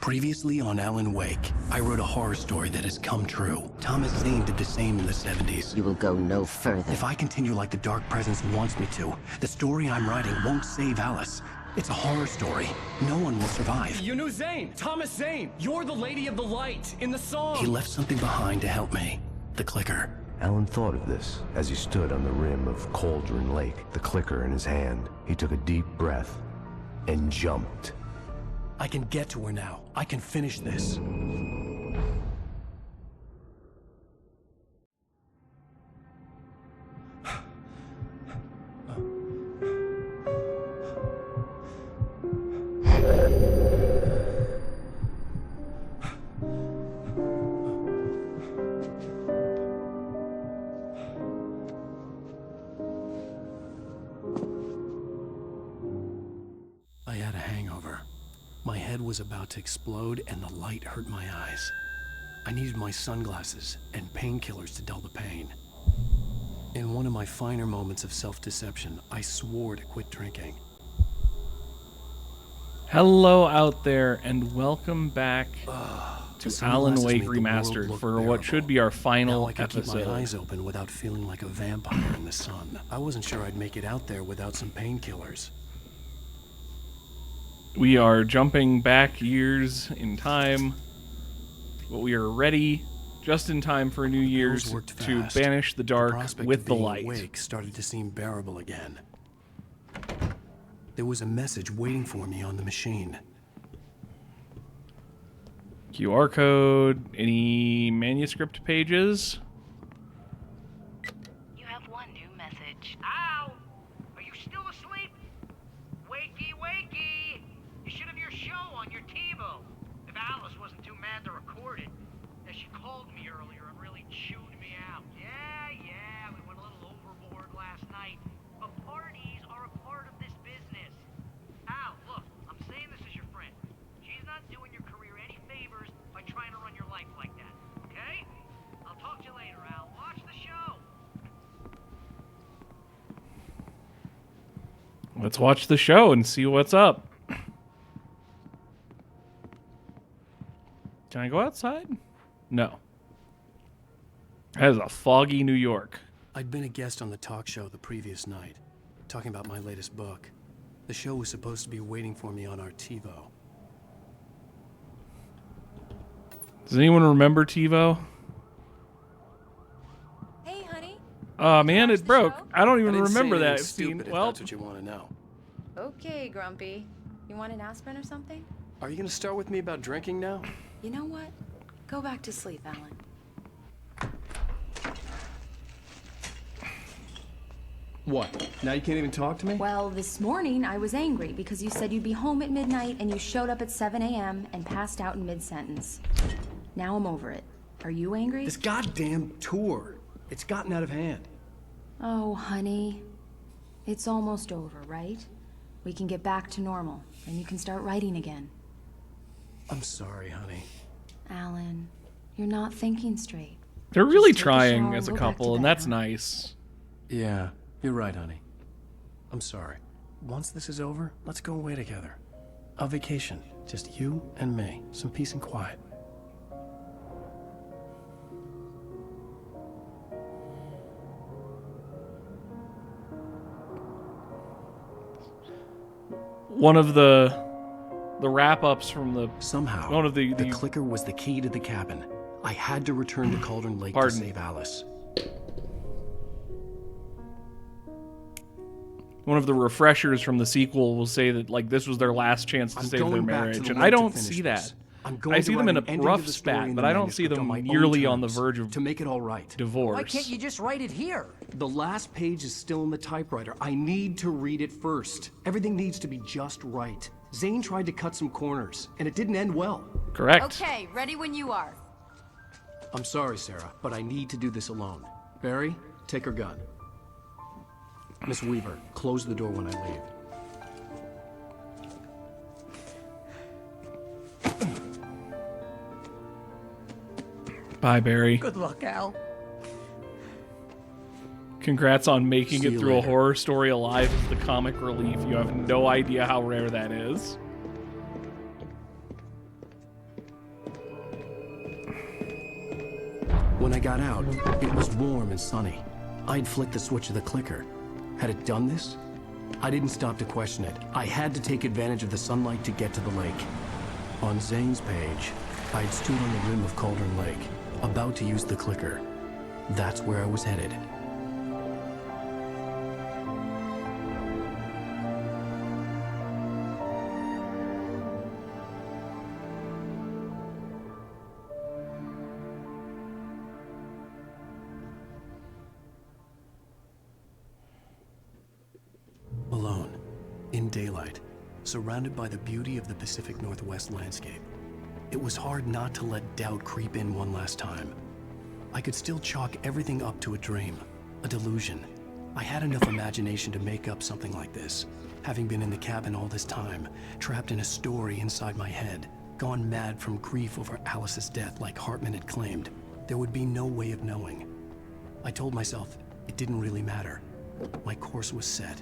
Previously on Alan Wake, I wrote a horror story that has come true. Thomas Zane did the same in the 70s. You will go no further. If I continue like the Dark Presence wants me to, the story I'm writing won't save Alice. It's a horror story. No one will survive. You knew Zane! Thomas Zane! You're the Lady of the Light in the song! He left something behind to help me. The clicker. Alan thought of this as he stood on the rim of Cauldron Lake, the clicker in his hand. He took a deep breath and jumped. I can get to her now. I can finish this. I had a hangover. My head was about to explode and the light hurt my eyes. I needed my sunglasses and painkillers to dull the pain. In one of my finer moments of self-deception, I swore to quit drinking. Hello out there, and welcome back to The Alan sunglasses Wake made the world Remastered look for what bearable. should be our Now final I could keep my episode. eyes open without feeling like a vampire in the sun. I wasn't sure I'd make it out there without some painkillers. We are jumping back years in time, but we are ready just in time for New Year's Those worked to fast. banish the dark prospect with of the being light. awake started to seem bearable again. There was a message waiting for me on the machine. QR code, any manuscript pages? You have one new message. Ow! Are you still asleep? Wakey, wakey! You should have your show on your TiVo. If Alice wasn't too mad to record it. And she called me earlier and really chewed me out. Yeah, we went a little overboard last night. But parties are a part of this business. Al, look, I'm saying this as your friend. She's not doing your career any favors by trying to run your life like that. Okay? I'll talk to you later, Al. Watch the show. Let's watch the show and see what's up. Can I go outside? No. That is a foggy New York. I'd been a guest on the talk show the previous night, talking about my latest book. The show was supposed to be waiting for me on our TiVo. Does anyone remember TiVo? Hey, honey. Oh man, watch it the broke. show? I don't even I didn't say remember anything that stupid scene. if Well, that's what you want to know. Okay, Grumpy. You want an aspirin or something? Are you going to start with me about drinking now? You know what? Go back to sleep, Alan. What? Now you can't even talk to me? Well, this morning I was angry because you said you'd be home at midnight and you showed up at 7 a.m. and passed out in mid-sentence. Now I'm over it. Are you angry? This goddamn tour. It's gotten out of hand. Oh, honey. It's almost over, right? We can get back to normal, and you can start writing again. I'm sorry, honey. Alan, you're not thinking straight. they're really Just take a trying shower as a and go back to couple, and bed, that's huh? nice. Yeah, you're right, honey. I'm sorry. Once this is over, let's go away together. A vacation. Just you and me. Some peace and quiet. One of the wrap-ups from the Somehow, One of the the- clicker was the key to the cabin. I had to return to Cauldron Lake Pardon. to save Alice. one of the refreshers from the sequel will say that like this was their last chance to I'm save their going back to marriage, the and lake I to don't finish see this. that. I'm going I to see them write in an a ending to rough the story spat, in but the I don't see manuscript them on my own nearly on the terms verge of to make it all right. divorce. Why can't you just write it here? The last page is still in the typewriter. I need to read it first. Everything needs to be just right. Zane tried to cut some corners, and it didn't end well. Correct. Okay, ready when you are. I'm sorry, Sarah, but I need to do this alone. Barry, take her gun. Miss Weaver, close the door when I leave. Bye, Barry. Good luck, Al. Congrats on making See it you through a later. horror story alive as the comic relief. You have no idea how rare that is. got out, it was warm and sunny. I'd flicked the switch of the clicker. Had it done this? I didn't stop to question it. I had to take advantage of the sunlight to get to the lake. On Zane's page, I'd stood on the rim of Cauldron Lake, about to use the clicker. That's where I was headed. Alone, in daylight, surrounded by the beauty of the Pacific Northwest landscape. It was hard not to let doubt creep in one last time. I could still chalk everything up to a dream, a delusion. I had enough imagination to make up something like this, having been in the cabin all this time, trapped in a story inside my head, gone mad from grief over Alice's death like Hartman had claimed. There would be no way of knowing. I told myself it didn't really matter. My course was set.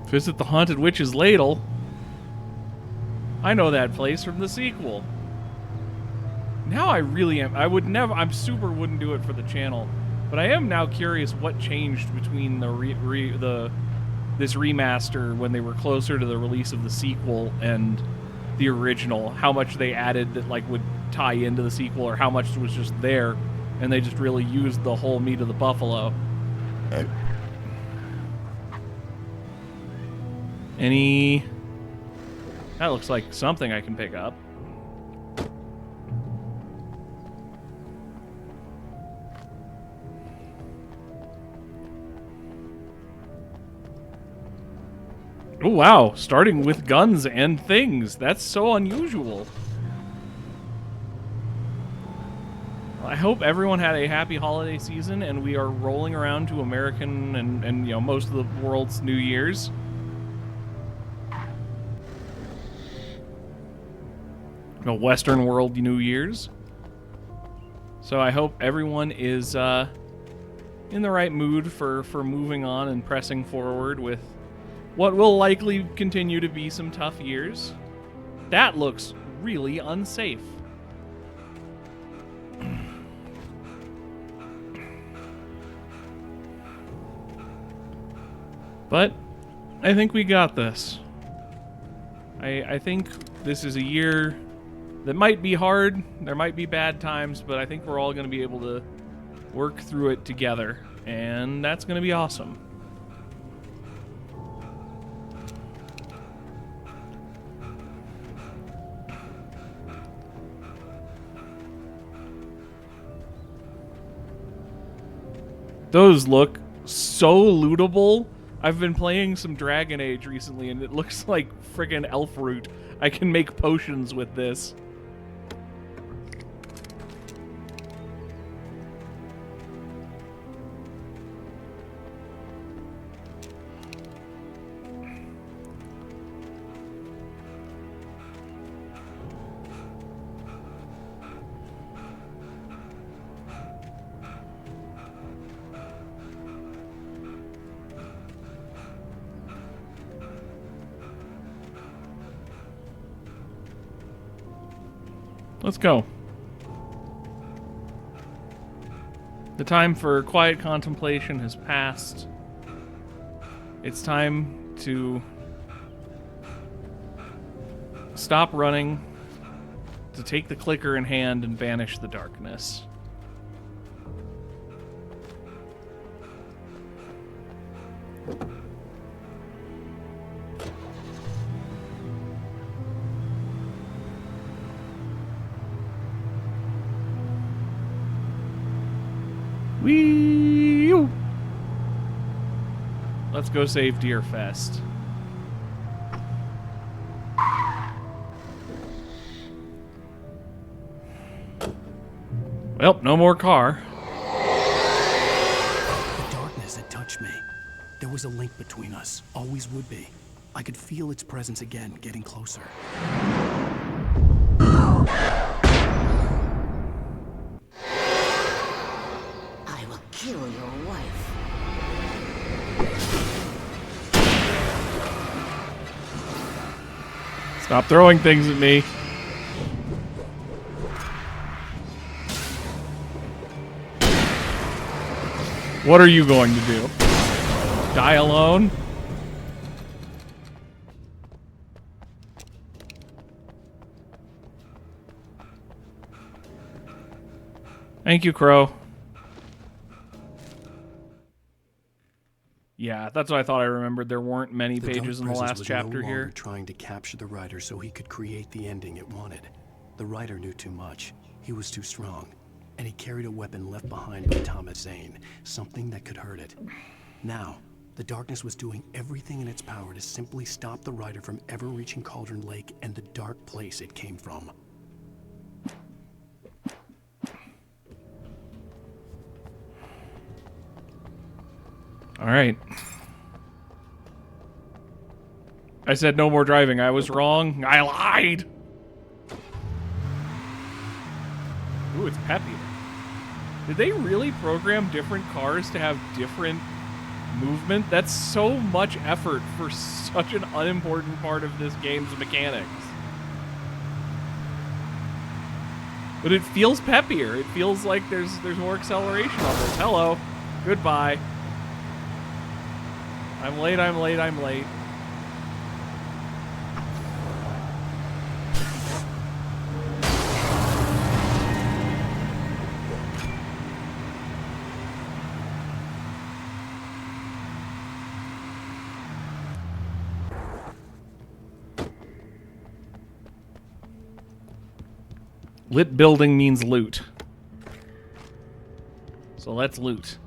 Visit the Haunted Witch's Ladle. I know that place from the sequel. Now I really am. I'm super wouldn't do it for the channel, but I am now curious what changed between this remaster when they were closer to the release of the sequel and the original. How much they added that like would tie into the sequel, or how much was just there, and they just really used the whole meat of the buffalo. That looks like something I can pick up. Oh wow, starting with guns and things. That's so unusual. I hope everyone had a happy holiday season and we are rolling around to American and you know, most of the world's New Year's. No, Western world New Year's. So I hope everyone is in the right mood for moving on and pressing forward with what will likely continue to be some tough years. That looks really unsafe. But I think we got this. I think this is a year that might be hard, there might be bad times, but I think we're all going to be able to work through it together, and that's going to be awesome. Those look so lootable. I've been playing some Dragon Age recently, and it looks like friggin' elf root. I can make potions with this. Let's go. The time for quiet contemplation has passed. It's time to stop running, to take the clicker in hand and banish the darkness. Wee! Let's go save Deerfest. Well, no more car. The darkness had touched me. There was a link between us, always would be. I could feel its presence again, getting closer. I will kill your wife. Stop throwing things at me. What are you going to do? Die alone? Thank you, Crow. Yeah, that's what I thought I remembered. There weren't many pages in the last chapter no here. longer trying to capture the writer so he could create the ending it wanted. The writer knew too much. He was too strong. And he carried a weapon left behind by Thomas Zane, something that could hurt it. Now, the darkness was doing everything in its power to simply stop the writer from ever reaching Cauldron Lake and the dark place it came from. All right. I said no more driving. I was wrong. I lied. Ooh, it's peppy. Did they really program different cars to have different movement? That's so much effort for such an unimportant part of this game's mechanics. But it feels peppier. It feels like there's more acceleration on this. Hello. Goodbye. I'm late, I'm late, I'm late. Lit building means loot. So let's loot.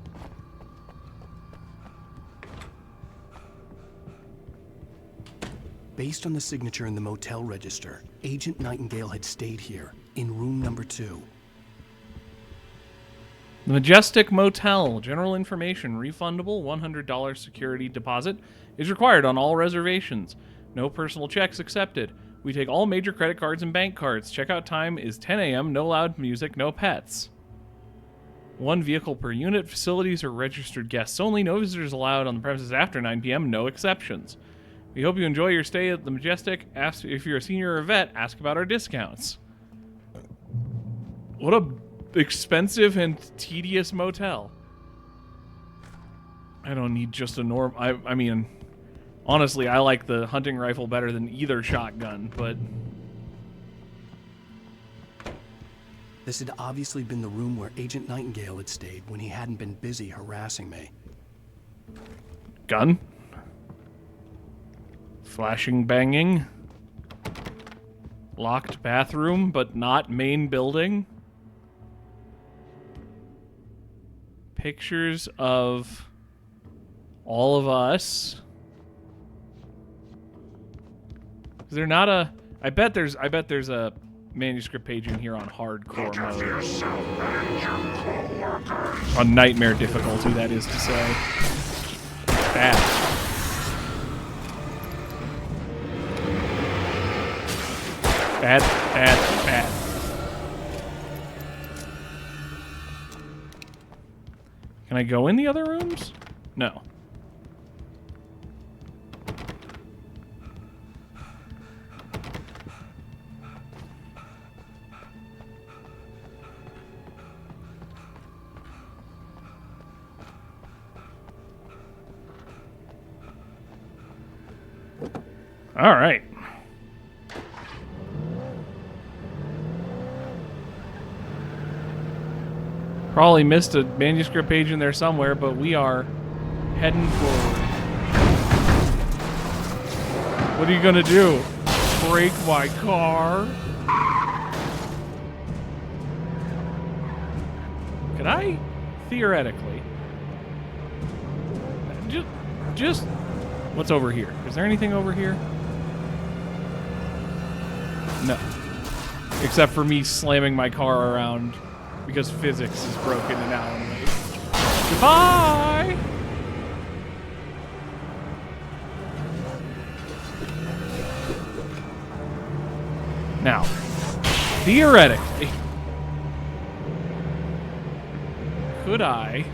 Based on the signature in the motel register, Agent Nightingale had stayed here, in room number 2. The Majestic Motel. General information. Refundable $100 security deposit is required on all reservations. No personal checks accepted. We take all major credit cards and bank cards. Checkout time is 10 a.m. No loud music, no pets. 1 vehicle per unit. Facilities are registered guests only. No visitors allowed on the premises after 9 p.m. No exceptions. We hope you enjoy your stay at the Majestic. Ask if you're a senior or a vet. Ask about our discounts. What a expensive and tedious motel. I don't need just a norm. I mean, honestly, I like the hunting rifle better than either shotgun, but This had obviously been the room where Agent Nightingale had stayed when he hadn't been busy harassing me. gun. Flashing banging. Locked bathroom, but not main building. Pictures of all of us. Is there not a... I bet there's a manuscript page in here on hardcore mode. On nightmare difficulty, that is to say. Bad. Bad, bad, bad. Can I go in the other rooms? No. All right. Probably missed a manuscript page in there somewhere, but we are heading forward. What are you gonna do? Break my car? Could I, theoretically, just, what's over here? Is there anything over here? No. Except for me slamming my car around because physics is broken in Alan Wake. Goodbye! Now, theoretically, could I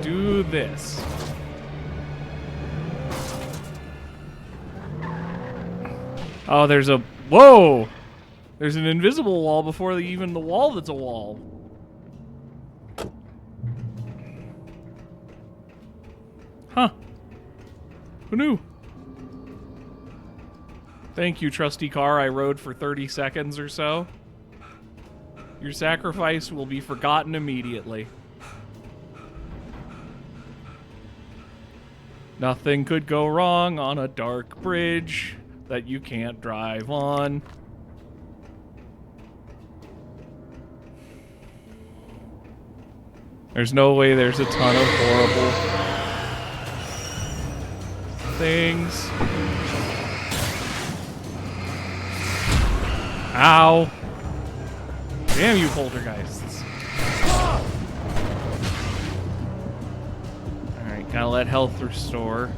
do this? Oh, there's a... Whoa! There's an invisible wall before even the wall that's a wall. Who knew? Thank you, trusty car I rode for 30 seconds or so. Your sacrifice will be forgotten immediately. Nothing could go wrong on a dark bridge that you can't drive on. There's no way there's a ton of horrible things. Ow. Damn you, poltergeists. Alright, gotta let health restore.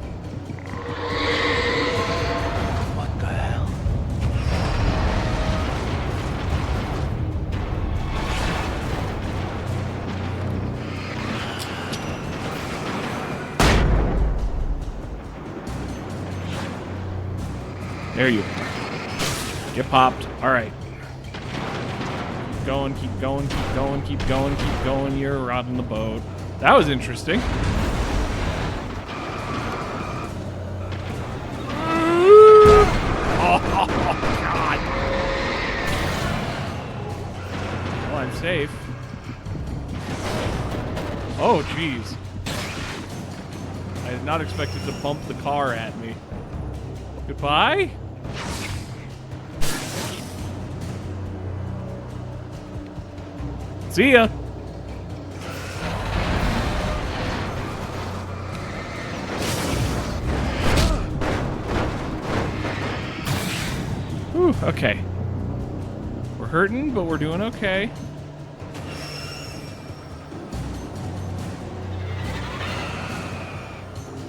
What the hell? There you are. Get popped. Alright. Keep going, keep going, keep going, keep going, keep going. You're rotting the boat. That was interesting. Oh, God. Well, I'm safe. Oh, jeez. I did not expect it to bump the car at me. Goodbye? See ya! Whew, okay. We're hurting, but we're doing okay.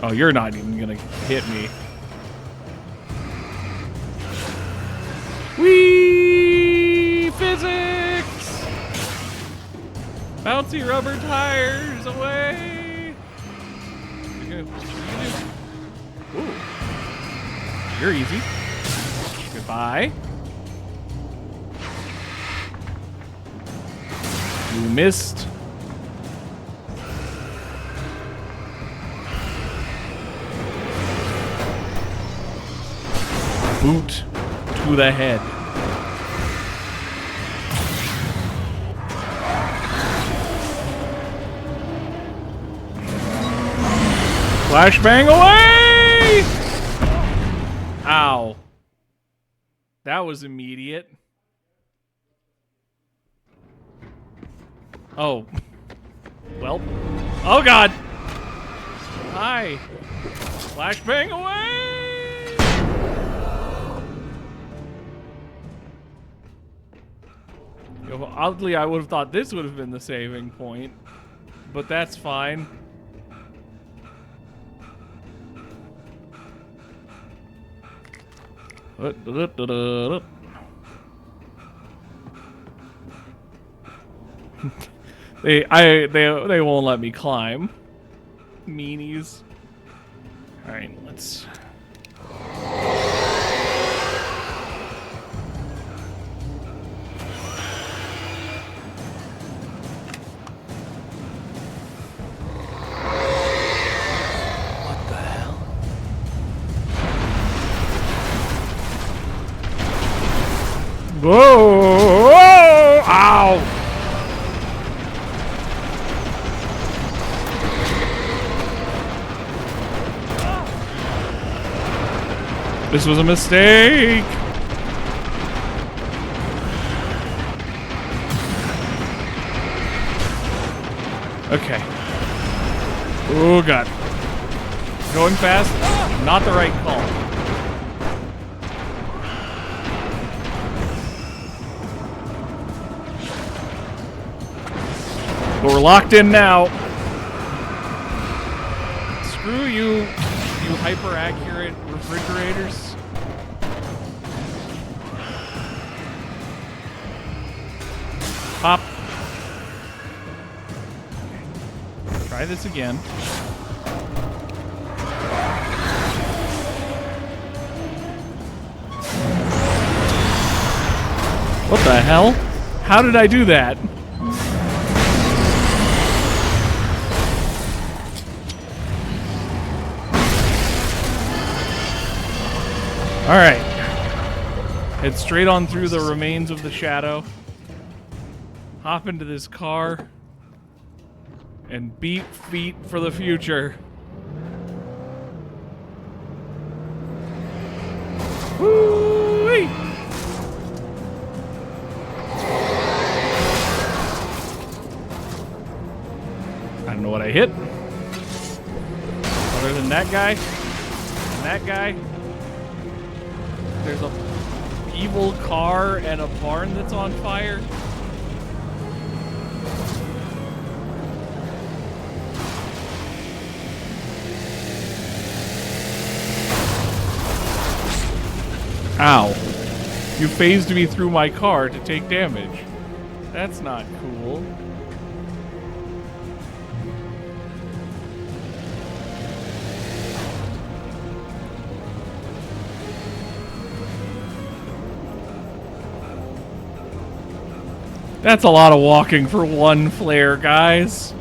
Oh, you're not even gonna hit me. Whee! Physics! Bouncy rubber tires away! Ooh. You're easy. Goodbye. You missed. Boot to the head. Flashbang away! Ow. That was immediate. Oh. Well. Oh, God. Hi. Flashbang away! Yo, oddly, I would have thought this would have been the saving point. But that's fine. They won't let me climb. Meanies. Alright, let's... What the hell? Whoa! Whoa! Ow! This was a mistake! Okay. Oh, God. Going fast? Not the right call. But we're locked in now. Screw you, you hyper-accurate refrigerators. Pop. Try this again. What the hell? How did I do that? Alright. Head straight on through the remains of the shadow. Hop into this car. And beat feet for the future. Woo-wee! I don't know what I hit. Other than that guy. And that guy. There's a evil car and a barn that's on fire. Ow. You phased me through my car to take damage. That's not cool. That's a lot of walking for one flare, guys.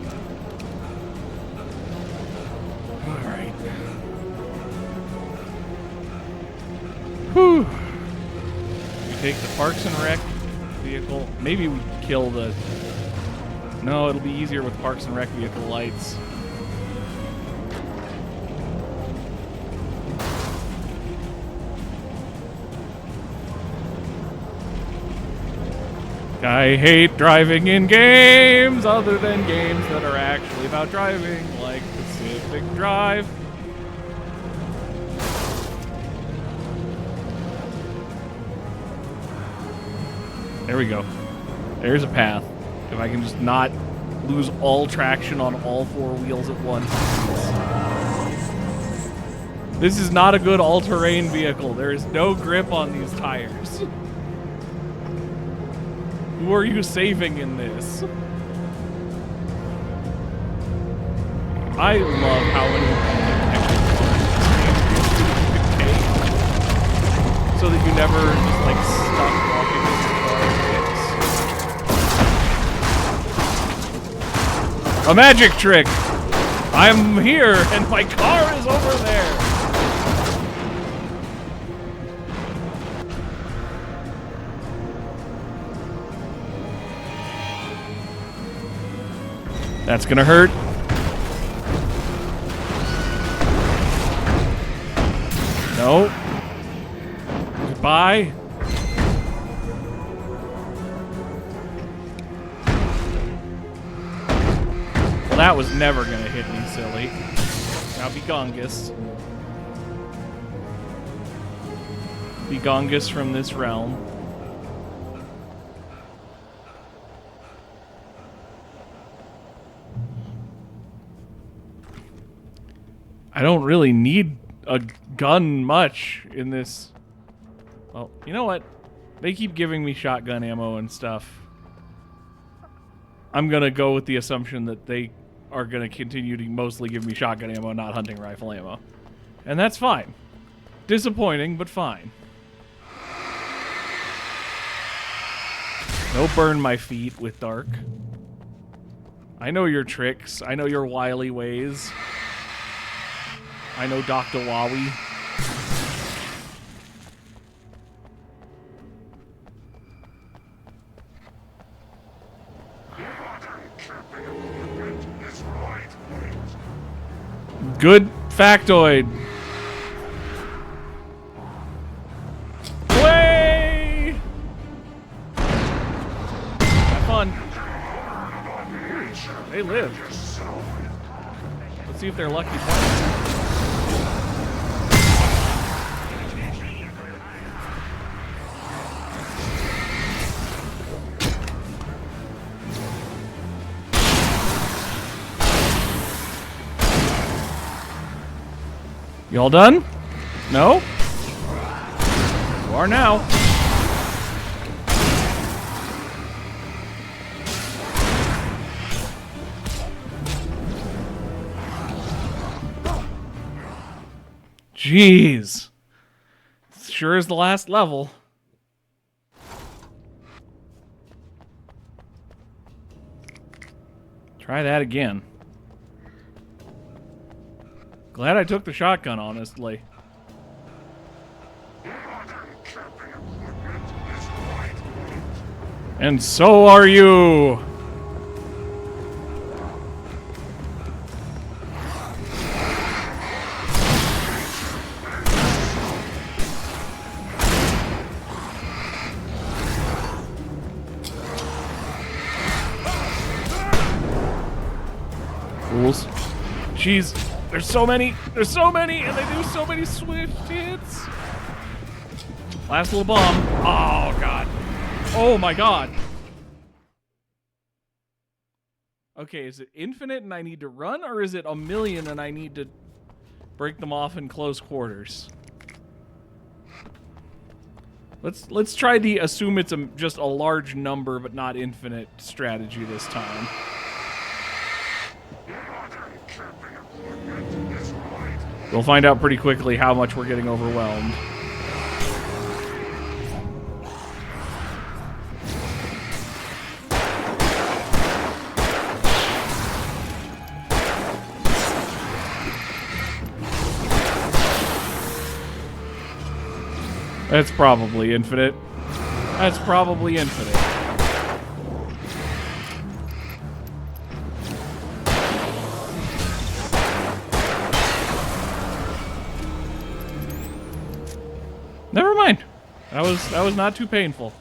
Alright. Whew. We take the Parks and Rec vehicle. Maybe we kill the... No, it'll be easier with Parks and Rec vehicle lights. I hate driving in games other than games that are actually about driving, like Pacific Drive. There we go. There's a path. If I can just not lose all traction on all four wheels at once. This is not a good all-terrain vehicle. There is no grip on these tires. Who are you saving in this? I love how many so that you never just like stuck walking into cars. A magic trick! I'm here and my car is over there! That's gonna hurt. No. Goodbye. Well, that was never gonna hit me, silly. Now be Gongus. Be Gongus from this realm. I don't really need a gun much in this. Well, you know what? They keep giving me shotgun ammo and stuff. I'm going to go with the assumption that they are going to continue to mostly give me shotgun ammo, not hunting rifle ammo. And that's fine. Disappointing, but fine. No burn my feet with dark. I know your tricks. I know your wily ways. I know Dr. Wowie. Good factoid. Way! Have fun. They live. Let's see if they're lucky. You all done? No? You are now. Jeez. Sure is the last level. Try that again. Glad I took the shotgun, honestly. And so are you. Fools. Jeez, there's so many, and they do so many swift hits. Last little bomb. Oh, God. Oh, my God. Okay, is it infinite and I need to run, or is it a million and I need to break them off in close quarters? Let's try the assume it's just a large number but not infinite strategy this time. We'll find out pretty quickly how much we're getting overwhelmed. That's probably infinite. That's probably infinite. Never mind. That was not too painful.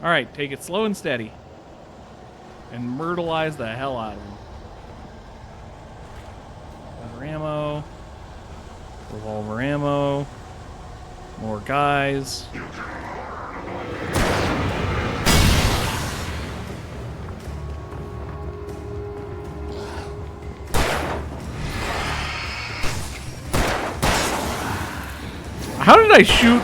All right, take it slow and steady, and myrtleize the hell out of him. Revolver ammo. Revolver ammo. More guys. How did I shoot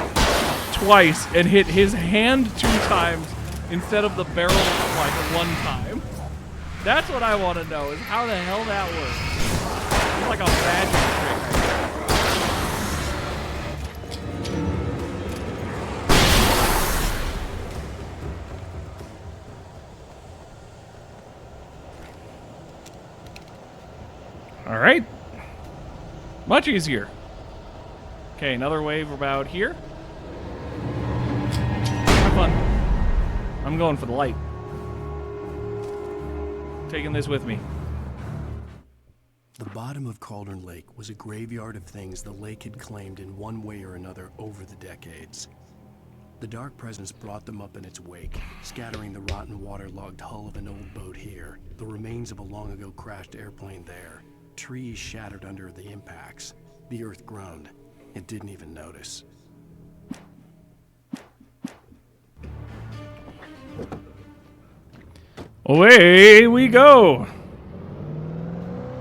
twice and hit his hand 2 times instead of the barrel like 1 time? That's what I want to know, is how the hell that works. It's like a magic trick. All right. Much easier. Okay, another wave about here. Have fun. I'm going for the light. Taking this with me. The bottom of Cauldron Lake was a graveyard of things the lake had claimed in one way or another over the decades. The Dark Presence brought them up in its wake, scattering the rotten waterlogged hull of an old boat here, the remains of a long-ago crashed airplane there, trees shattered under the impacts. The earth groaned. It didn't even notice. Away we go!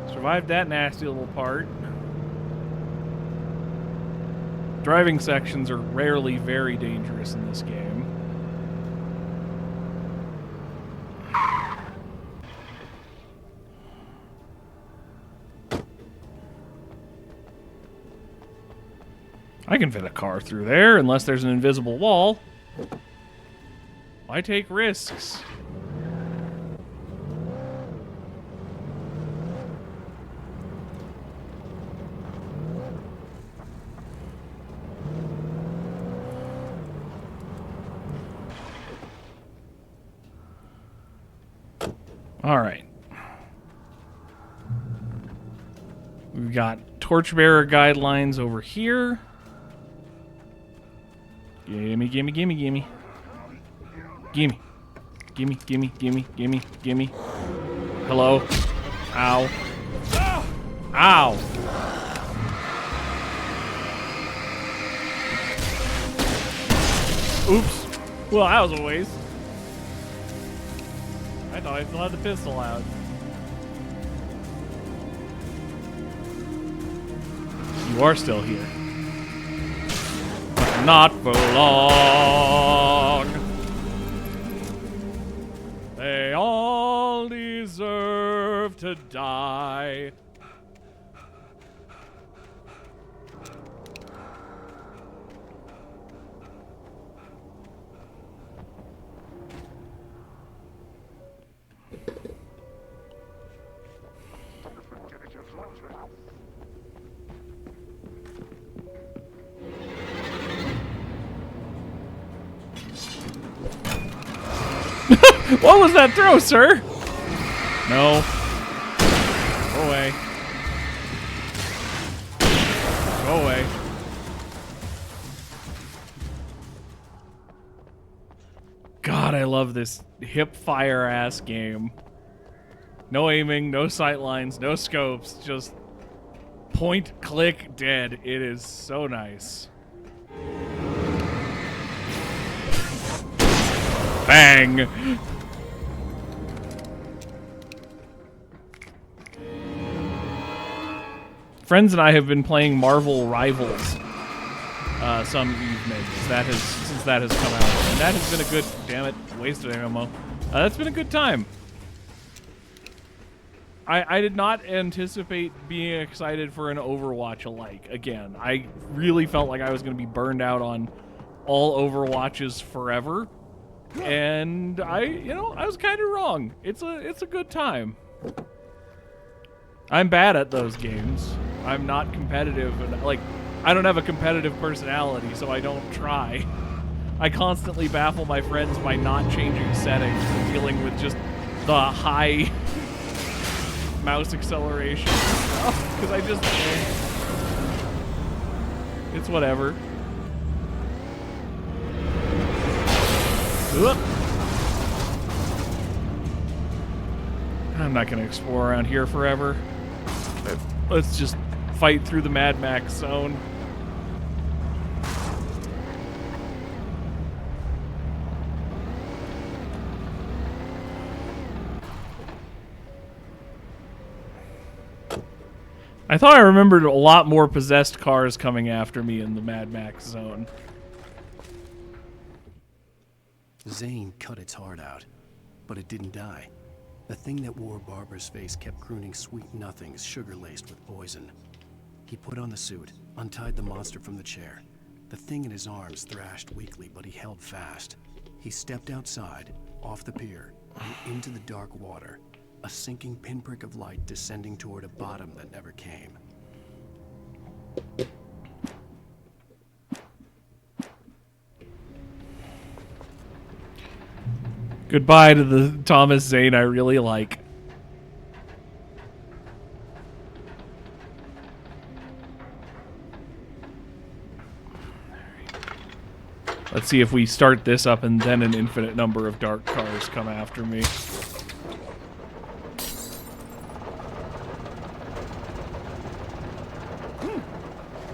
Survived that nasty little part. Driving sections are rarely very dangerous in this game. I can fit a car through there unless there's an invisible wall. Why take risks? All right. We've got torchbearer guidelines over here. Gimme, gimme, gimme, gimme. Gimme. Gimme, gimme, gimme, gimme, gimme. Hello. Ow. Ow. Oops. Well, that was a waste. I thought I still had the pistol out. You are still here. But not for long. They all deserve to die. What was that throw, sir? No. Go away. Go away. God, I love this hip fire ass game. No aiming, no sight lines, no scopes, just point, click, dead. It is so nice. Bang! Friends and I have been playing Marvel Rivals some evenings. Since that has come out, and that has been a good. Damn it, wasted ammo. That's been a good time. I did not anticipate being excited for an Overwatch alike again. I really felt like I was going to be burned out on all Overwatches forever, and I was kind of wrong. It's a good time. I'm bad at those games. I'm not competitive, and I don't have a competitive personality, so I don't try. I constantly baffle my friends by not changing settings and dealing with just the high mouse acceleration because I just it's whatever. Ugh. I'm not gonna explore around here forever. Let's just fight through the Mad Max zone. I thought I remembered a lot more possessed cars coming after me in the Mad Max zone. Zane cut its heart out, but it didn't die. The thing that wore Barbara's face kept crooning sweet nothings sugar-laced with poison. He put on the suit, untied the monster from the chair. The thing in his arms thrashed weakly, but he held fast. He stepped outside, off the pier, and into the dark water. A sinking pinprick of light descending toward a bottom that never came. Goodbye to the Thomas Zane I really like. Let's see if we start this up and then an infinite number of dark cars come after me.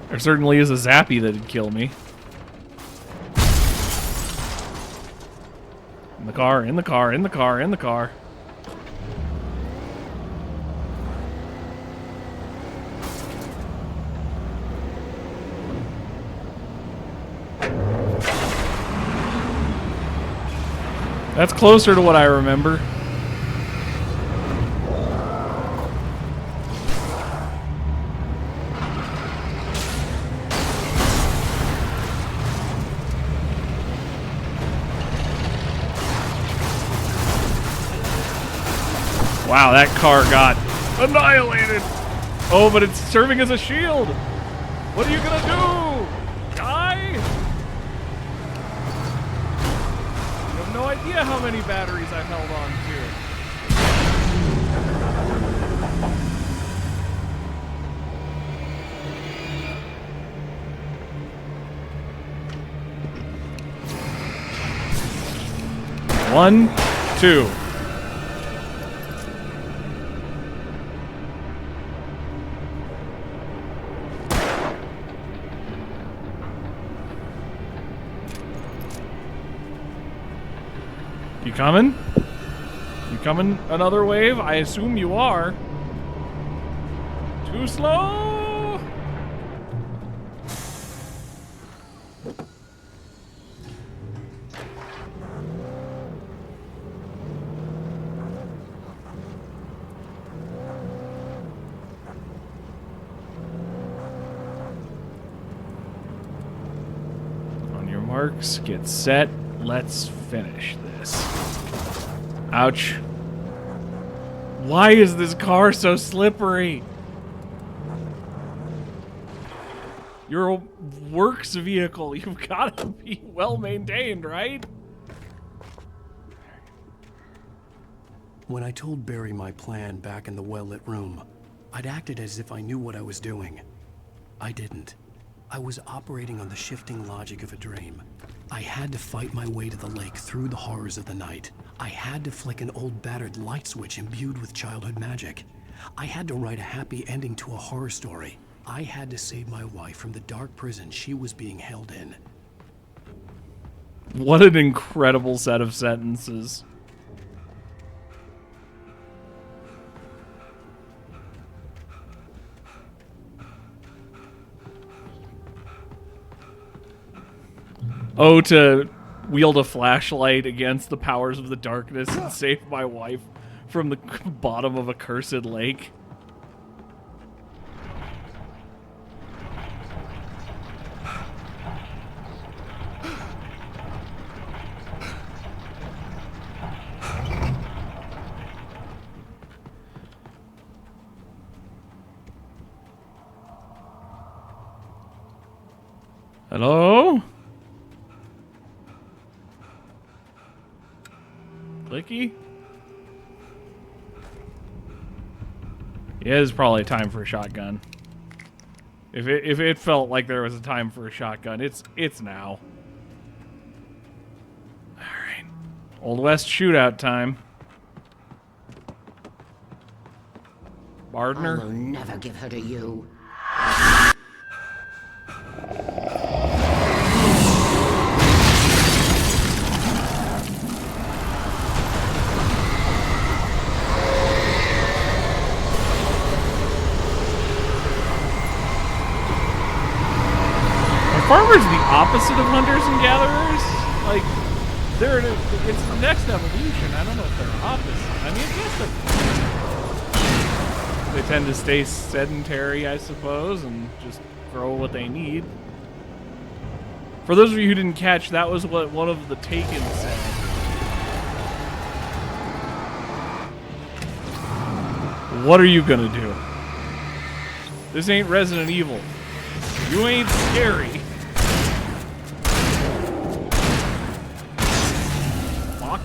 There certainly is a Zappy that'd kill me. In the car, in the car, in the car, in the car. That's closer to what I remember. Wow, that car got annihilated. Oh, but it's serving as a shield. What are you gonna do? Die? You have no idea how many batteries I've held on to. 1, 2. You coming? You coming another wave? I assume you are. Too slow! On your marks, get set, let's finish this. Ouch. Why is this car so slippery? You're a works vehicle. You've got to be well maintained, right? When I told Barry my plan back in the well-lit room, I'd acted as if I knew what I was doing. I didn't. I was operating on the shifting logic of a dream. I had to fight my way to the lake through the horrors of the night. I had to flick an old battered light switch imbued with childhood magic. I had to write a happy ending to a horror story. I had to save my wife from the dark prison she was being held in. What an incredible set of sentences. Oh, to wield a flashlight against the powers of the darkness and save my wife from the bottom of a cursed lake. Hello? Clicky? Yeah, it's probably time for a shotgun. If it felt like there was a time for a shotgun, it's now. Alright. Old West shootout time. I Bardner? will never give her to you. Farmers the opposite of hunters and gatherers? Like, it's the next evolution. I don't know if they're opposite. I mean, I guess they tend to stay sedentary, I suppose, and just grow what they need. For those of you who didn't catch, that was what one of the Taken said. What are you gonna do? This ain't Resident Evil. You ain't scary. Fuck.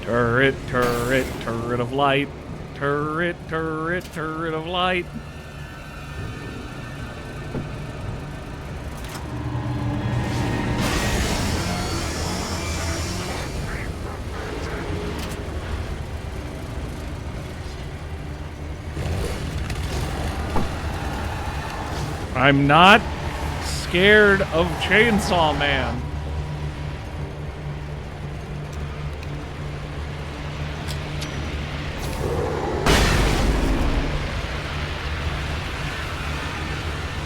Turret, turret, turret of light. Turret, turret, turret of light. I'm not scared of Chainsaw Man.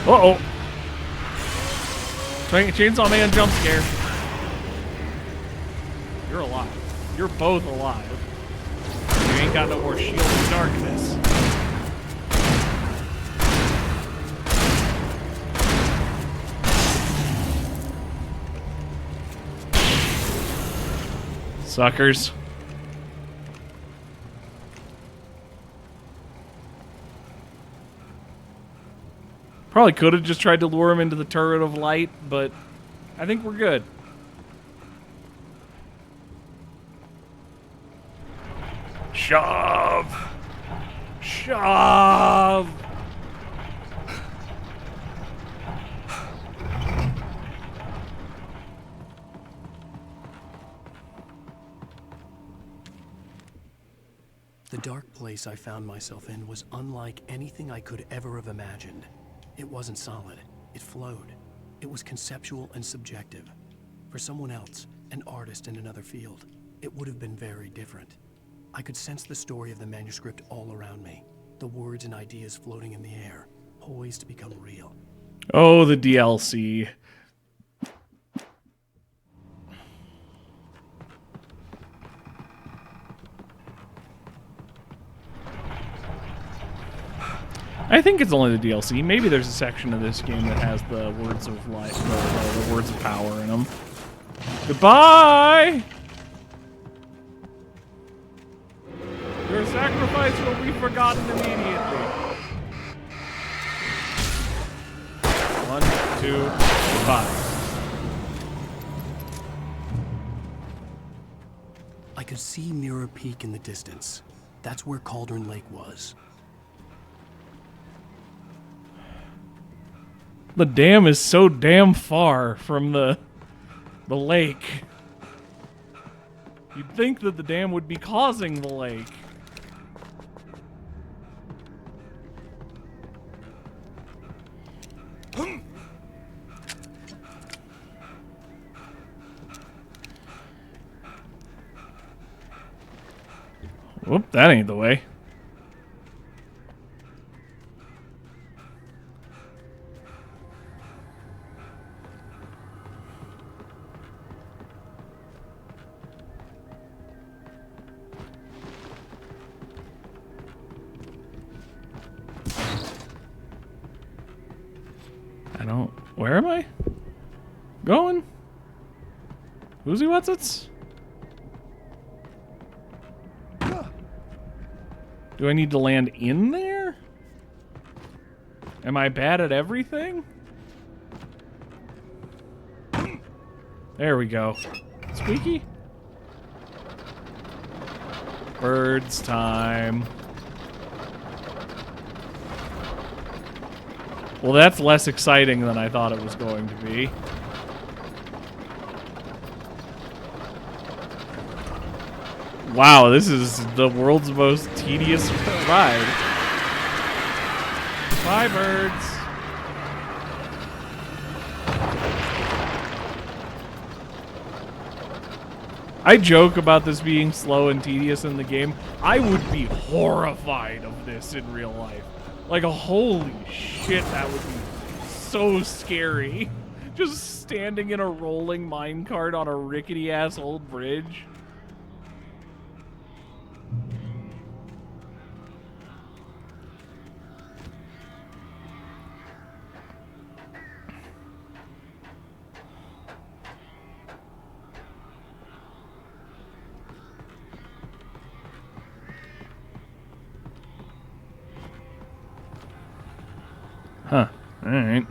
Uh-oh. Chainsaw Man jump scare. You're alive. You're both alive. You ain't got no more shield of darkness. Suckers. Probably could have just tried to lure him into the turret of light, but I think we're good. Shove! Shove! The dark place I found myself in was unlike anything I could ever have imagined. It wasn't solid. It flowed. It was conceptual and subjective. For someone else, an artist in another field, it would have been very different. I could sense the story of the manuscript all around me, the words and ideas floating in the air, poised to become real. Oh, the DLC. I think it's only the DLC. Maybe there's a section of this game that has the words of life, the words of power in them. Goodbye! Your sacrifice will be forgotten immediately. 1, 2, 5. I could see Mirror Peak in the distance. That's where Cauldron Lake was. The dam is so damn far from the lake. You'd think that the dam would be causing the lake. Whoop, that ain't the way. Where am I going? Who's what's it's? Do I need to land in there? Am I bad at everything? There we go. Squeaky? Birds time. Well, that's less exciting than I thought it was going to be. Wow, this is the world's most tedious ride. Bye, birds. I joke about this being slow and tedious in the game. I would be horrified of this in real life. Like, holy shit, that would be so scary. Just standing in a rolling minecart on a rickety-ass old bridge. Huh. Alright.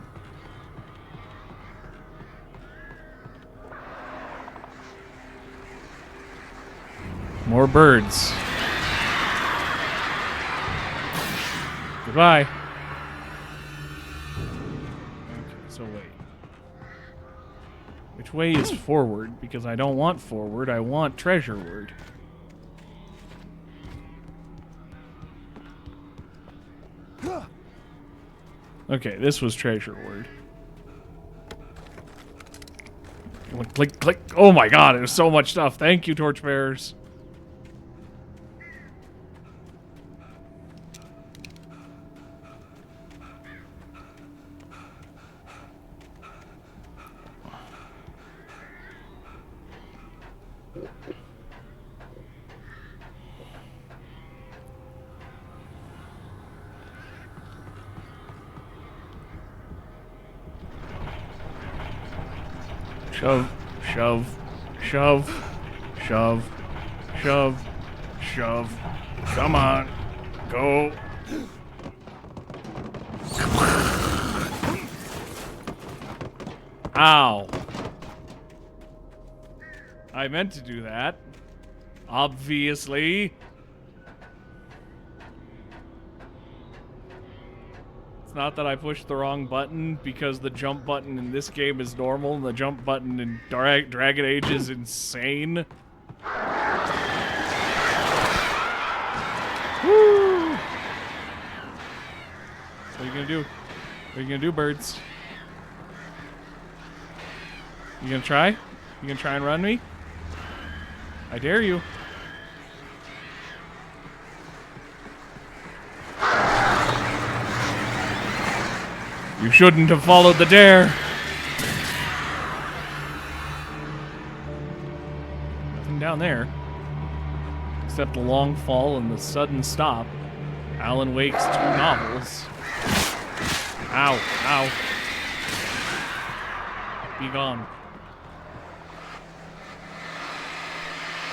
More birds. Goodbye. Okay, so wait. Which way is forward? Because I don't want forward, I want treasureward. Okay, this was treasureward. Click, click, click. Oh my god, there's so much stuff. Thank you, torchbearers. Shove, shove, shove, shove, shove, shove. Come on. Go. Ow. I meant to do that. Obviously. It's not that I pushed the wrong button, because the jump button in this game is normal, and the jump button in Dragon Age is insane. Woo! What are you gonna do? What are you gonna do, birds? You gonna try? You gonna try and run me? I dare you. You shouldn't have followed the dare. Nothing down there. Except the long fall and the sudden stop. Alan Wake's 2 novels. Ow, ow. Be gone.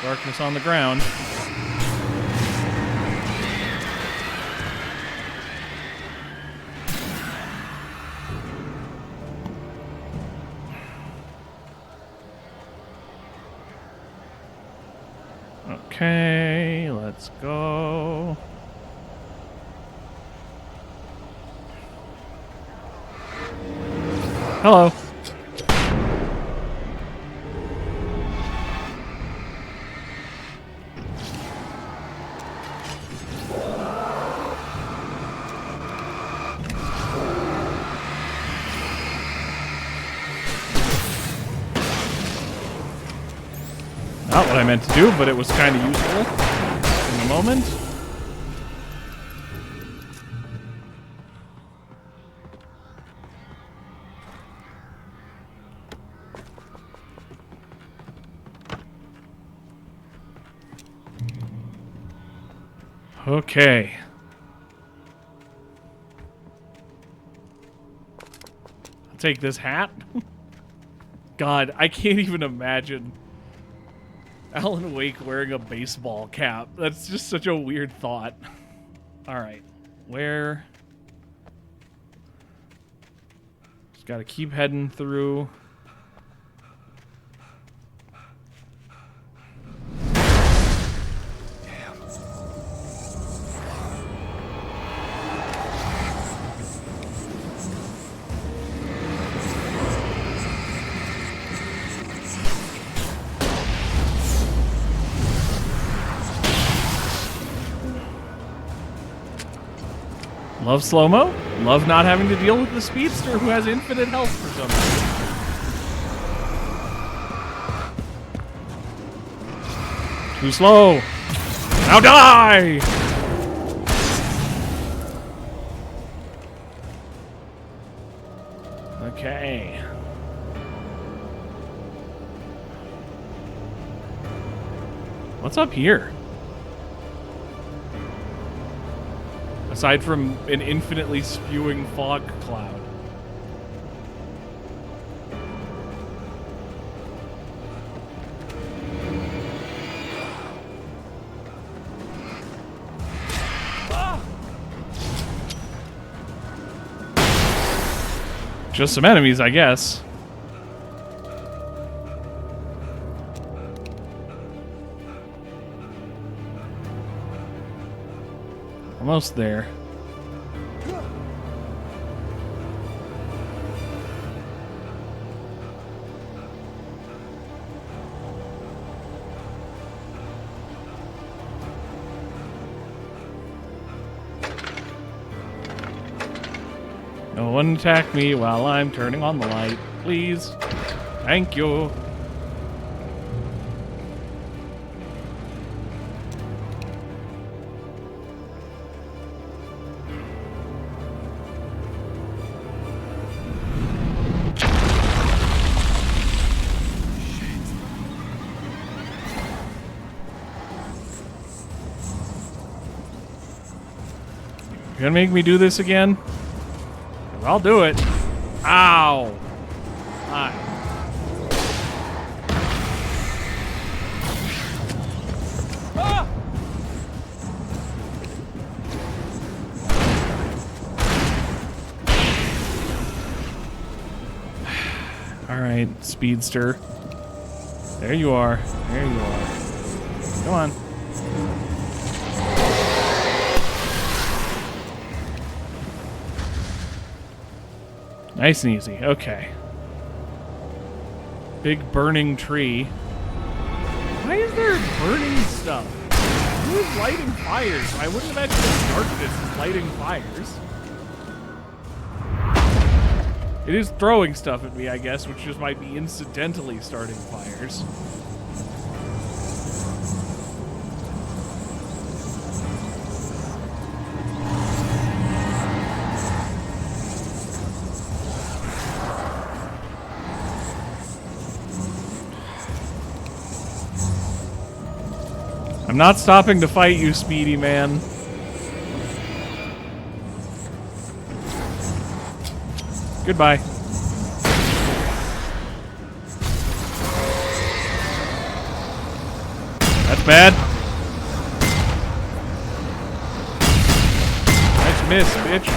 Darkness on the ground. Okay, let's go. Hello. Not what I meant to do, but it was kind of useful in the moment. Okay. I'll take this hat. God, I can't even imagine Alan Wake wearing a baseball cap. That's just such a weird thought. Alright. Where? Just gotta keep heading through. Love slow-mo. Love not having to deal with the speedster who has infinite health for some reason. Too slow. Now die! Okay. What's up here? Aside from an infinitely spewing fog cloud. Just some enemies, I guess. Almost there. No one attack me while I'm turning on the light, please. Thank you. You gonna make me do this again? I'll do it. Ow. Hi. Ah! All right, speedster. There you are. There you are. Come on. Nice and easy. Okay. Big burning tree. Why is there burning stuff? Who is lighting fires? I wouldn't imagine the darkness is lighting fires. It is throwing stuff at me, I guess, which just might be incidentally starting fires. I'm not stopping to fight you, Speedy Man. Goodbye. That's bad. Nice miss, bitch.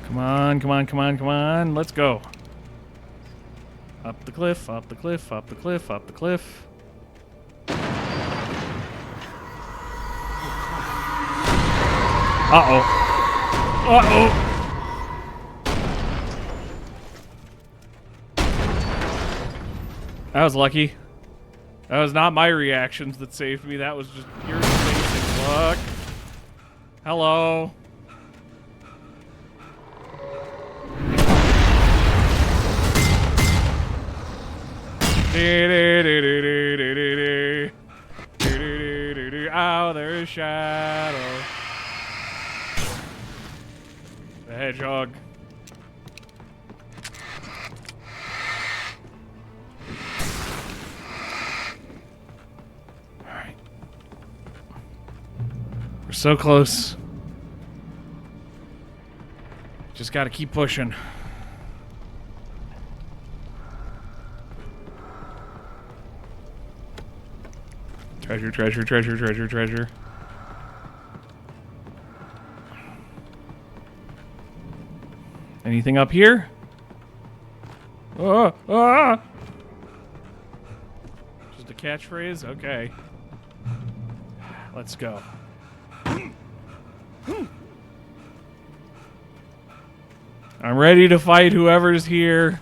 Come on, come on, come on, come on. Let's go. Up the cliff, up the cliff, up the cliff, up the cliff. Uh-oh. Uh-oh. That was lucky. That was not my reactions that saved me. That was just pure basic luck. Hello. Oh, there's Shadow. The hedgehog. Alright. We're so close. Just gotta keep pushing. Treasure, treasure, treasure, treasure, treasure. Anything up here? Ah! Ah! Just a catchphrase? Okay. Let's go. I'm ready to fight whoever's here.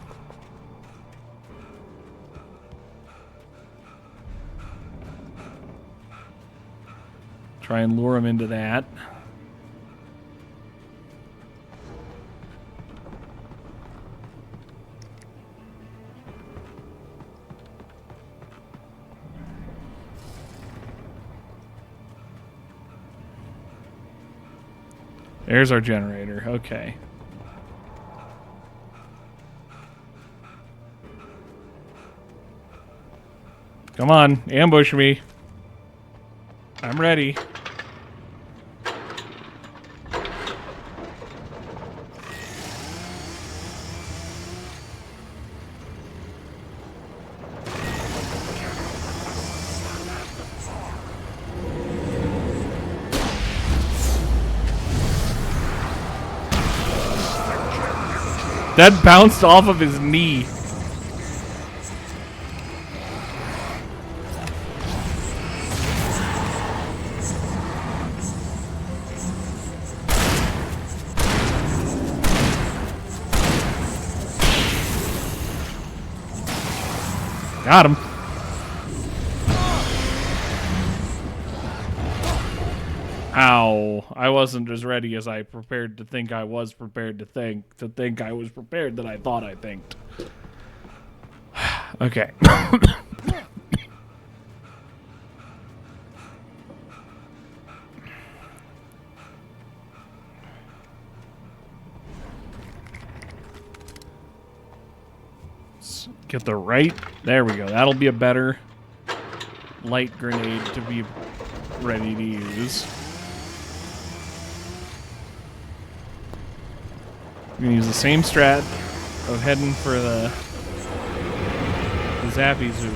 Try and lure him into that. There's our generator. Okay. Come on, ambush me. I'm ready. That bounced off of his knee. Got him. Ow. I wasn't as ready as I prepared to think I was prepared to think I was prepared that I thought I thinked. Okay. Let's get the right. There we go. That'll be a better light grenade to be ready to use. I'm gonna use the same strat of heading for the Zappy Zoo.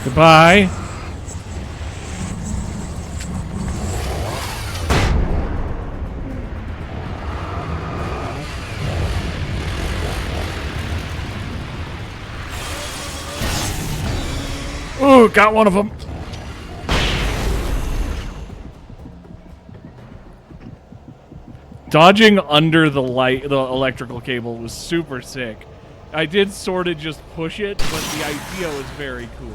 Goodbye. Ooh, got one of them. Dodging under the electrical cable was super sick. I did sort of just push it, but the idea was very cool.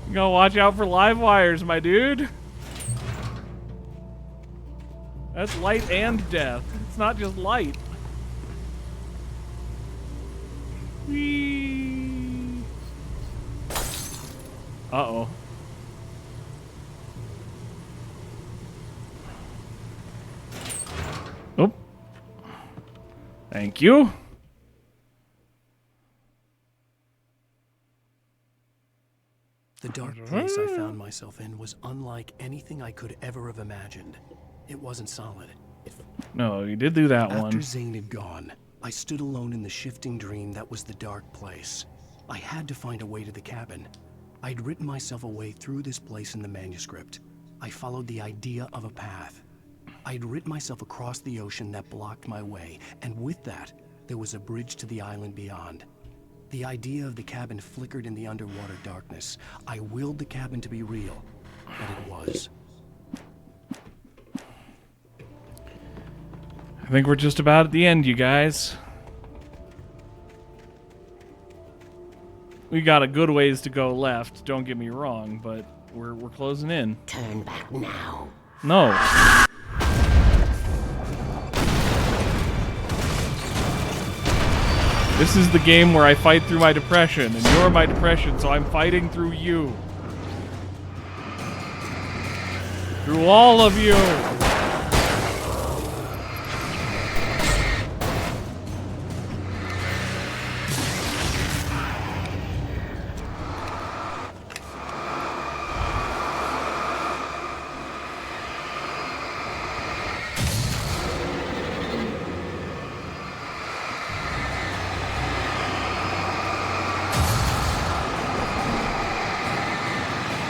You gotta watch out for live wires, my dude. That's light and death. It's not just light. Whee. Uh-oh. Oop. Thank you. The dark place I found myself in was unlike anything I could ever have imagined. It wasn't solid. No, you did do that After one. Zane had gone, I stood alone in the shifting dream that was the dark place. I had to find a way to the cabin. I'd written myself a way through this place in the manuscript. I followed the idea of a path. I'd written myself across the ocean that blocked my way, and with that, there was a bridge to the island beyond. The idea of the cabin flickered in the underwater darkness. I willed the cabin to be real, and it was. I think we're just about at the end, you guys. We got a good ways to go left, don't get me wrong, but we're closing in. Turn back now. No. This is the game where I fight through my depression, and you're my depression, so I'm fighting through you. Through all of you.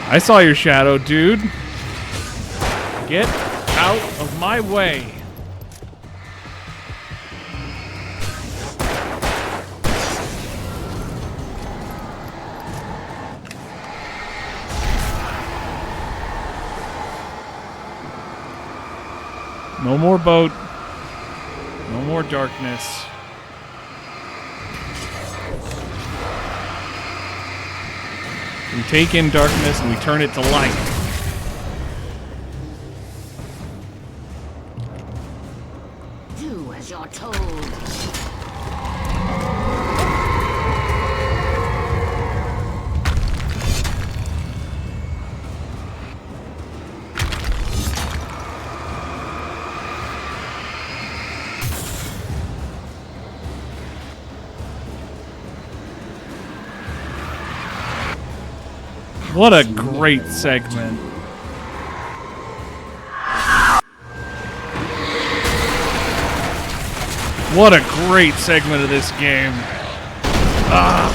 I saw your shadow, dude. Get out of my way. No more boat. No more darkness. We take in darkness and we turn it to light. Do as you're told. What a great segment. What a great segment of this game. Ah.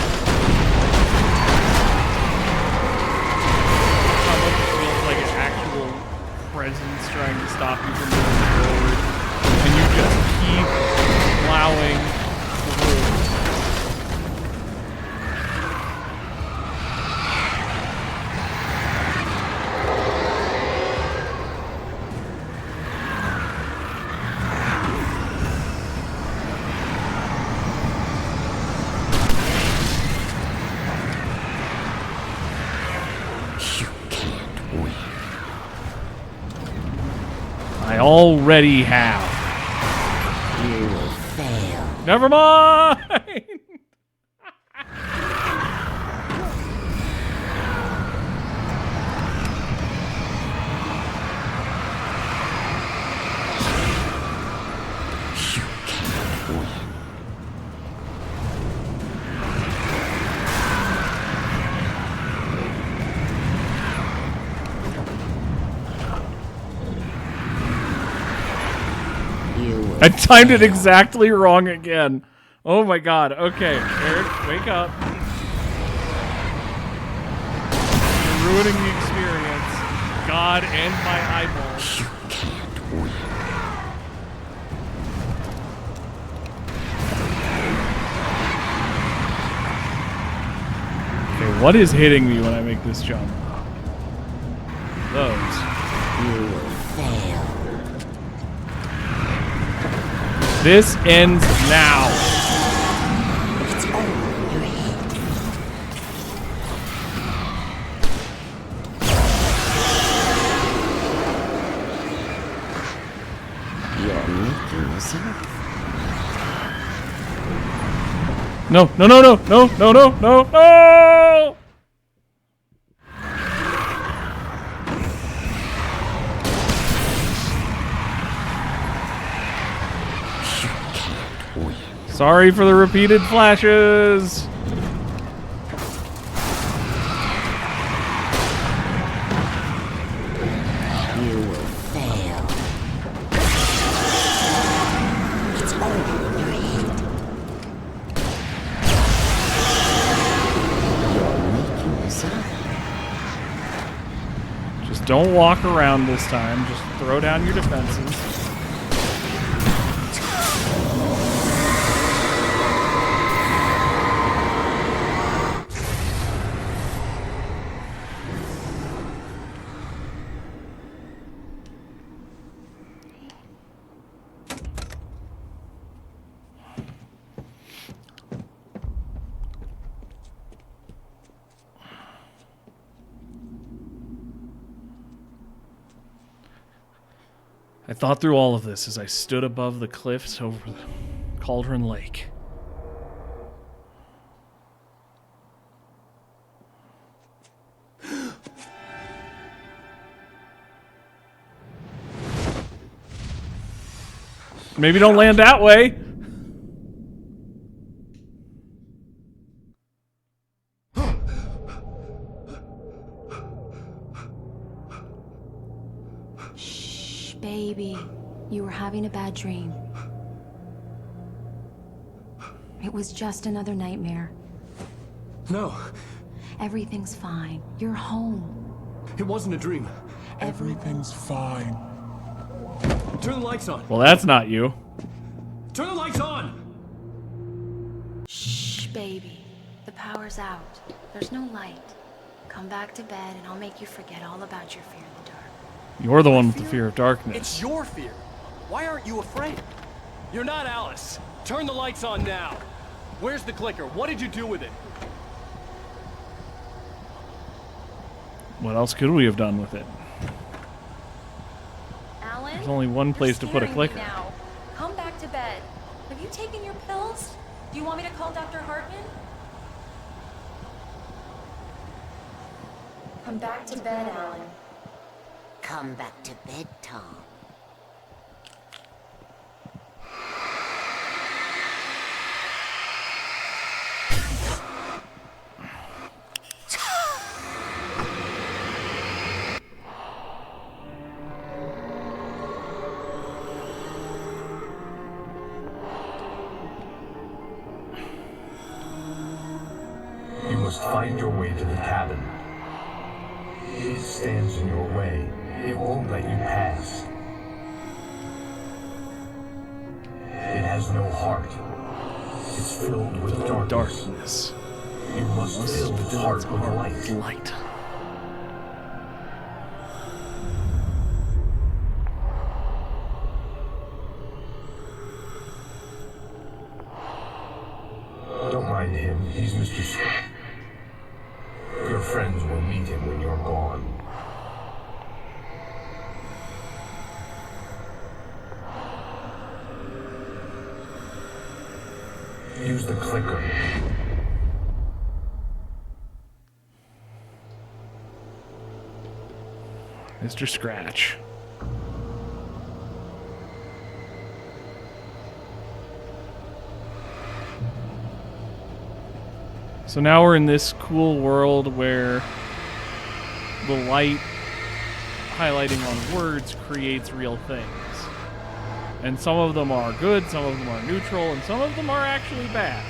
How much it feels like an actual presence trying to stop you from moving forward. And you just keep plowing through. I already have. You will fail. Never mind. You can't win. I timed it exactly wrong again. Oh my god. Okay, Eric, wake up. You're ruining the experience. God and my eyeballs. You can't win. Okay, What is hitting me when I make this jump? Those. You will fail. This ends now. It's over your head. You're making this up. No, no, no, no, no, no, no, no, no! Sorry for the repeated flashes. You will fail. It's over your head. You're making this up. Just don't walk around this time. Just throw down your defenses. I thought through all of this as I stood above the cliffs over the Cauldron Lake. Maybe don't land that way. Baby, you were having a bad dream. It was just another nightmare. No, Everything's fine. You're home. it wasn't a dream. Everything's fine. Turn the lights on. Well, that's not you. Turn the lights on! Shh, baby. The power's out. There's no light. Come back to bed and I'll make you forget all about your fear in the dark. You're the one with the fear of darkness. It's your fear. Why aren't you afraid? You're not Alice. Turn the lights on now. Where's the clicker? What did you do with it? What else could we have done with it? Alan? There's only one place to You're put a scaring me clicker. now. Come back to bed. Have you taken your pills? Do you want me to call Dr. Hartman? Come back to bed, Alan. Come back to bed, Tom. You must find your way to the cabin. It stands in your way. It won't let you pass. It has no heart. It's filled with darkness. Darkness. You must fill its heart with light. Light. Don't mind him. He's Mr. Scott. Your friends will meet him when you're gone. Use the clicker. Mr. Scratch. So now we're in this cool world where the light highlighting on words creates real things. And some of them are good, some of them are neutral, and some of them are actually bad.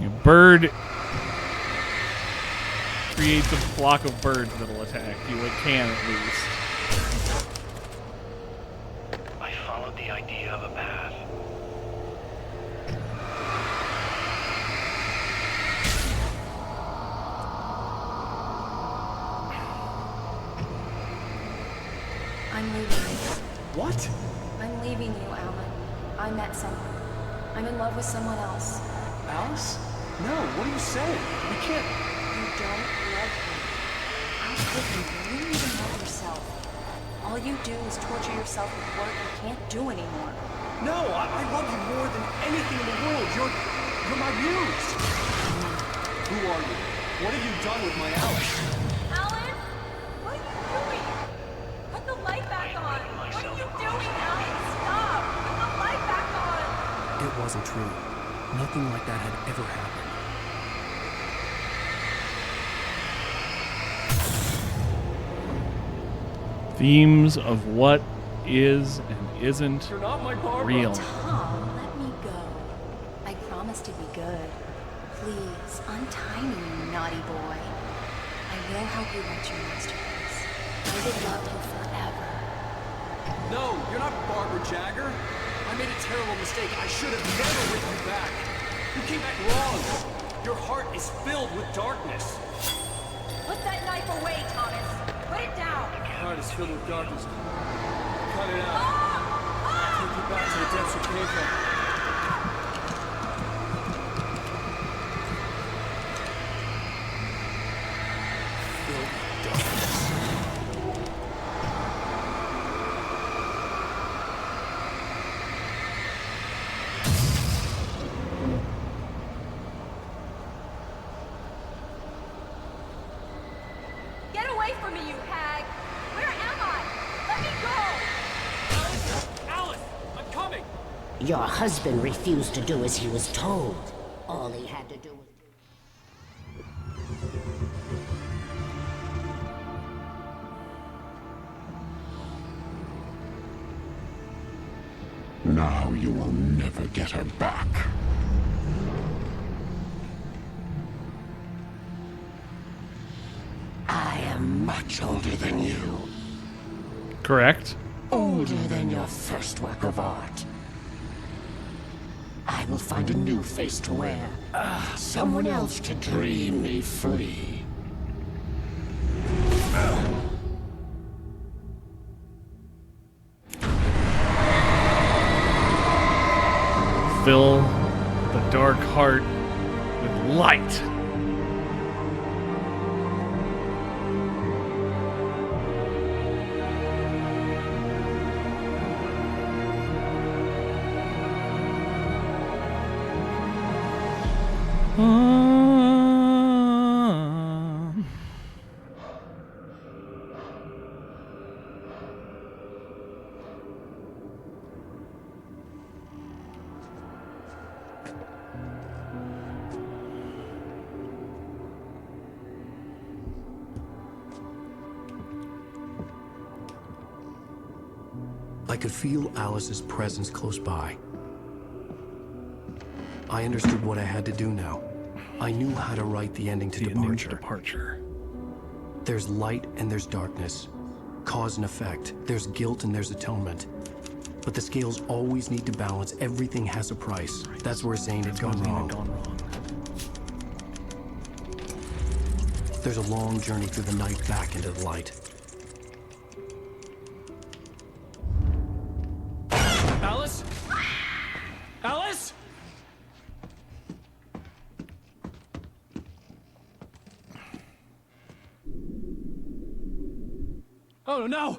Your bird creates a flock of birds that'll attack you. It can, at least. the idea of a path. I'm leaving you. What? I'm leaving you, Alan. I met someone. I'm in love with someone else. Alice? No, what are you saying? We can't... You don't love him. How could you? You don't even love yourself. All you do is torture yourself with work you can't do anymore. No, I love you more than anything in the world. You're my muse. Who are you? What have you done with my Alice? Alan? What are you doing? Put the light back on. What are you doing, Alan? Stop! Put the light back on! It wasn't true. Nothing like that had ever happened. Themes of what is and isn't You're not my Barbara. real. Tom, let me go. I promise to be good. Please, untie me, you naughty boy. I will help you write your masterpiece. I will love you forever. No, you're not Barbara Jagger. I made a terrible mistake. I should have never written you back. You came back wrong. Your heart is filled with darkness. Put that knife away, Thomas. Put it down. Your heart is filled with darkness. Cut it out. Take you back to the depths you came from. Get away from me, you hag! Where am I? Let me go! Alice, I'm coming. Your husband refused to do as he was told. All he had to do was... Now you will never get her back. I am much older than you. Correct. Older than your first work of art. I will find a new face to wear. Someone else to dream me free. Fill the dark heart with light. I could feel Alice's presence close by. I understood what I had to do now. I knew how to write the ending to Departure. There's light and there's darkness. Cause and effect. There's guilt and there's atonement. But the scales always need to balance. Everything has a price. That's where Zane had gone wrong. There's a long journey through the night back into the light. Alice? Alice? Oh no!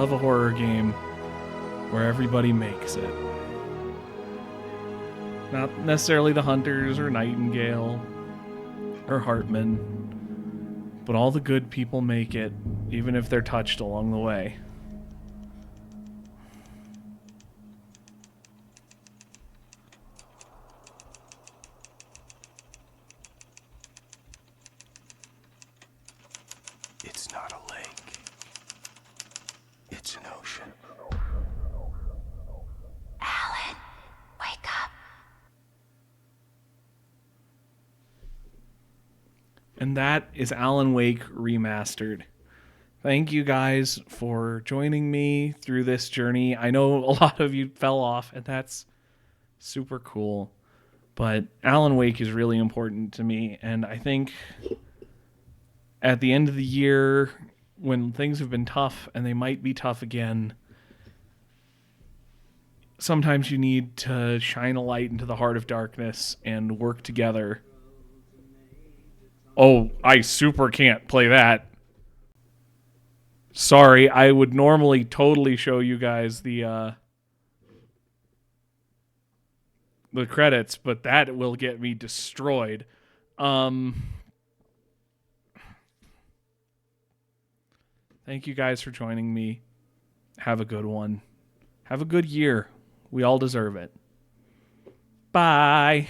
love a horror game where everybody makes it. Not necessarily the Hunters or Nightingale or Hartman, but all the good people make it, even if they're touched along the way. It's not a lake. It's an ocean. Alan, wake up. And that is Alan Wake Remastered. Thank you guys for joining me through this journey. I know a lot of you fell off, and that's super cool. But Alan Wake is really important to me, and I think at the end of the year, when things have been tough, and they might be tough again, sometimes you need to shine a light into the heart of darkness and work together. Oh, I super can't play that. Sorry, I would normally totally show you guys the credits, but that will get me destroyed. Thank you guys for joining me. Have a good one. Have a good year. We all deserve it. Bye.